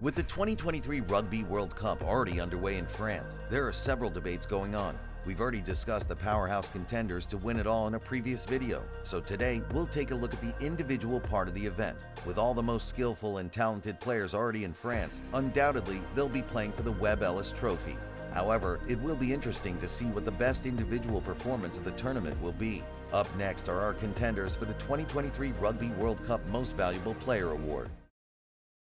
With the 2023 Rugby World Cup already underway in France, there are several debates going on. We've already discussed the powerhouse contenders to win it all in a previous video, so today we'll take a look at the individual part of the event. With all the most skillful and talented players already in France, undoubtedly they'll be playing for the Webb Ellis Trophy. However, it will be interesting to see what the best individual performance of the tournament will be. Up next are our contenders for the 2023 Rugby World Cup Most Valuable Player Award.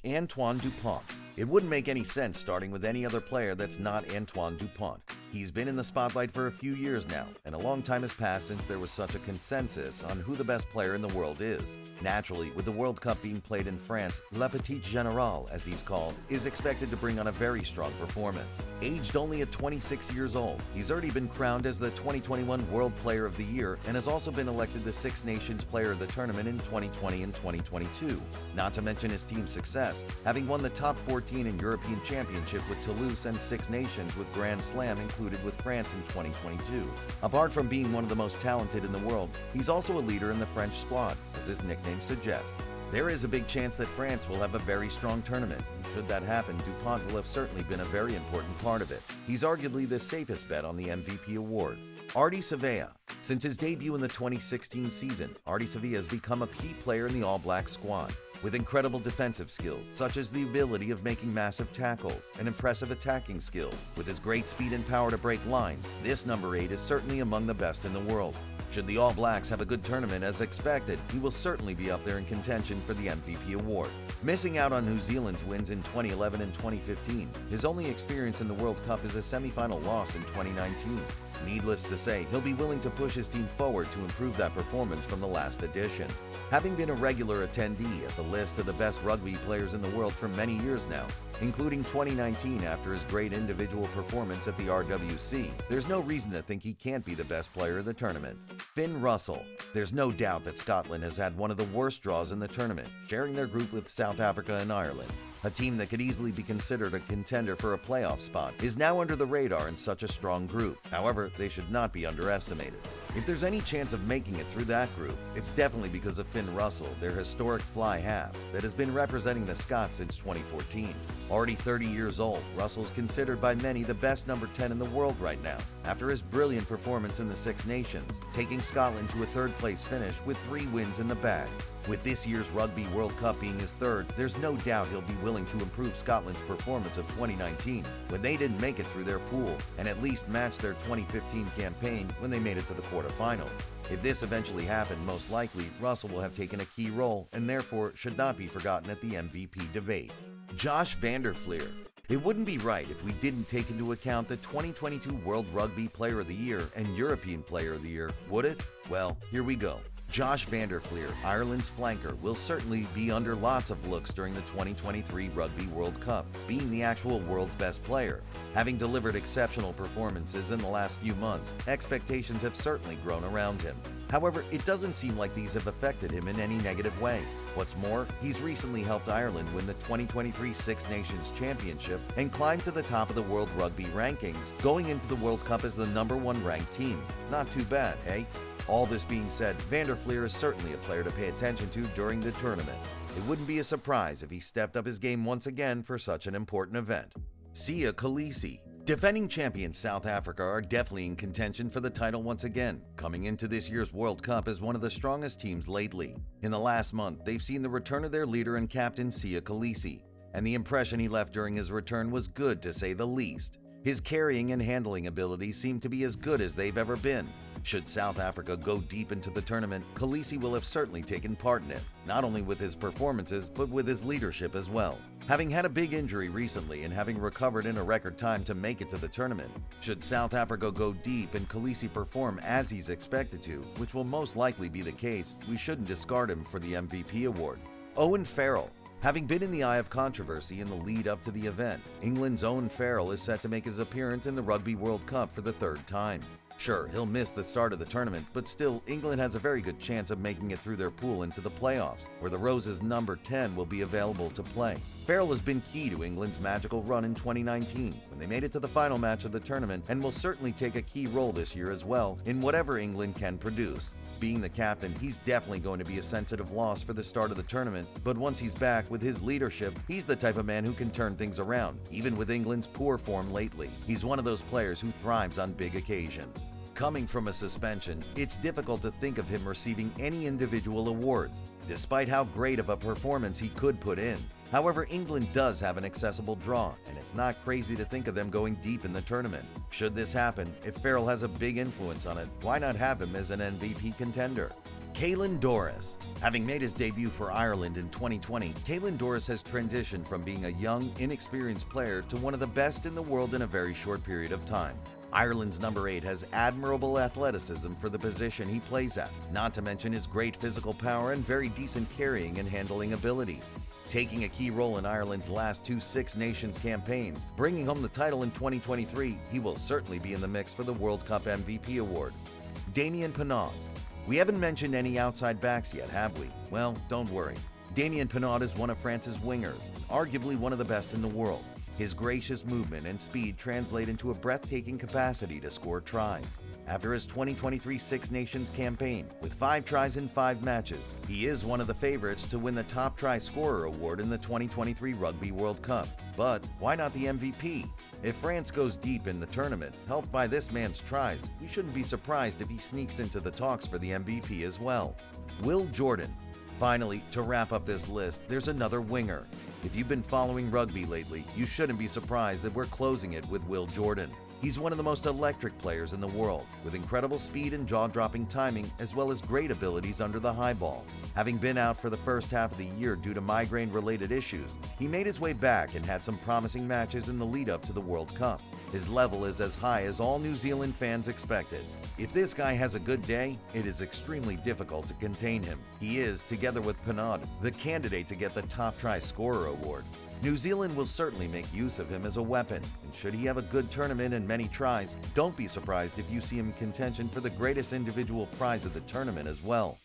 Antoine Dupont. It wouldn't make any sense starting with any other player that's not Antoine Dupont. He's been in the spotlight for a few years now, and a long time has passed since there was such a consensus on who the best player in the world is. Naturally, with the World Cup being played in France, Le Petit Général, as he's called, is expected to bring on a very strong performance. Aged only at 26 years old, he's already been crowned as the 2021 World Player of the Year and has also been elected the Six Nations Player of the Tournament in 2020 and 2022. Not to mention his team's success, having won the top 14 in European Championship with Toulouse and Six Nations with Grand Slam included with France in 2022. Apart from being one of the most talented in the world, he's also a leader in the French squad, as his nickname suggests. There is a big chance that France will have a very strong tournament, and should that happen, Dupont will have certainly been a very important part of it. He's arguably the safest bet on the MVP award. Ardie Savea. Since his debut in the 2016 season, Ardie Savea has become a key player in the All Blacks squad. With incredible defensive skills, such as the ability of making massive tackles and impressive attacking skills, with his great speed and power to break lines, this number 8 is certainly among the best in the world. Should the All Blacks have a good tournament as expected, he will certainly be up there in contention for the MVP award. Missing out on New Zealand's wins in 2011 and 2015, his only experience in the World Cup is a semi-final loss in 2019. Needless to say, he'll be willing to push his team forward to improve that performance from the last edition. Having been a regular attendee at the list of the best rugby players in the world for many years now, including 2019 after his great individual performance at the RWC, there's no reason to think he can't be the best player of the tournament. Finn Russell. There's no doubt that Scotland has had one of the worst draws in the tournament, sharing their group with South Africa and Ireland. A team that could easily be considered a contender for a playoff spot is now under the radar in such a strong group. However, they should not be underestimated. If there's any chance of making it through that group, it's definitely because of Finn Russell, their historic fly half, that has been representing the Scots since 2014. Already 30 years old, Russell's considered by many the best number 10 in the world right now, after his brilliant performance in the Six Nations, taking Scotland to a third-place finish with 3 wins in the bag. With this year's Rugby World Cup being his third, there's no doubt he'll be willing to improve Scotland's performance of 2019, when they didn't make it through their pool, and at least match their 2015 campaign when they made it to the quarterfinals. If this eventually happened, most likely, Russell will have taken a key role and therefore should not be forgotten at the MVP debate. Josh van der Flier. It wouldn't be right if we didn't take into account the 2022 World Rugby Player of the Year and European Player of the Year, would it? Well, here we go. Josh van der Flier, Ireland's flanker, will certainly be under lots of looks during the 2023 Rugby World Cup, being the actual world's best player. Having delivered exceptional performances in the last few months, expectations have certainly grown around him. However, it doesn't seem like these have affected him in any negative way. What's more, he's recently helped Ireland win the 2023 Six Nations Championship and climb to the top of the World Rugby rankings, going into the World Cup as the #1 ranked team. Not too bad, eh? All this being said, van der Flier is certainly a player to pay attention to during the tournament. It wouldn't be a surprise if he stepped up his game once again for such an important event. Siya Kolisi. Defending champions South Africa are definitely in contention for the title once again, coming into this year's World Cup as one of the strongest teams lately. In the last month, they've seen the return of their leader and captain Siya Kolisi, and the impression he left during his return was good to say the least. His carrying and handling abilities seem to be as good as they've ever been. Should South Africa go deep into the tournament, Kolisi will have certainly taken part in it, not only with his performances, but with his leadership as well. Having had a big injury recently and having recovered in a record time to make it to the tournament, should South Africa go deep and Kolisi perform as he's expected to, which will most likely be the case, we shouldn't discard him for the MVP award. Owen Farrell. Having been in the eye of controversy in the lead up to the event, England's Owen Farrell is set to make his appearance in the Rugby World Cup for the 3rd time. Sure, he'll miss the start of the tournament, but still, England has a very good chance of making it through their pool into the playoffs, where the Roses' number 10 will be available to play. Farrell has been key to England's magical run in 2019 when they made it to the final match of the tournament, and will certainly take a key role this year as well in whatever England can produce. Being the captain, he's definitely going to be a sensitive loss for the start of the tournament, but once he's back with his leadership, he's the type of man who can turn things around, even with England's poor form lately. He's one of those players who thrives on big occasions. Coming from a suspension, it's difficult to think of him receiving any individual awards, despite how great of a performance he could put in. However, England does have an accessible draw, and it's not crazy to think of them going deep in the tournament. Should this happen, if Farrell has a big influence on it, why not have him as an MVP contender? Caelan Doris. Having made his debut for Ireland in 2020, Caelan Doris has transitioned from being a young, inexperienced player to one of the best in the world in a very short period of time. Ireland's number 8 has admirable athleticism for the position he plays at, not to mention his great physical power and very decent carrying and handling abilities. Taking a key role in Ireland's last 2 Six Nations campaigns, bringing home the title in 2023, he will certainly be in the mix for the World Cup MVP award. Damien Penaud. We haven't mentioned any outside backs yet, have we? Well, don't worry. Damien Penaud is one of France's wingers, and arguably one of the best in the world. His gracious movement and speed translate into a breathtaking capacity to score tries. After his 2023 Six Nations campaign, with 5 tries in 5 matches, he is one of the favorites to win the top try scorer award in the 2023 Rugby World Cup. But why not the MVP? If France goes deep in the tournament, helped by this man's tries, we shouldn't be surprised if he sneaks into the talks for the MVP as well. Will Jordan. Finally, to wrap up this list, there's another winger. If you've been following rugby lately, you shouldn't be surprised that we're closing it with Will Jordan. He's one of the most electric players in the world, with incredible speed and jaw-dropping timing, as well as great abilities under the high ball. Having been out for the first half of the year due to migraine-related issues, he made his way back and had some promising matches in the lead-up to the World Cup. His level is as high as all New Zealand fans expected. If this guy has a good day, it is extremely difficult to contain him. He is, together with Penaud, the candidate to get the top try scorer award. New Zealand will certainly make use of him as a weapon, and should he have a good tournament and many tries, don't be surprised if you see him in contention for the greatest individual prize of the tournament as well.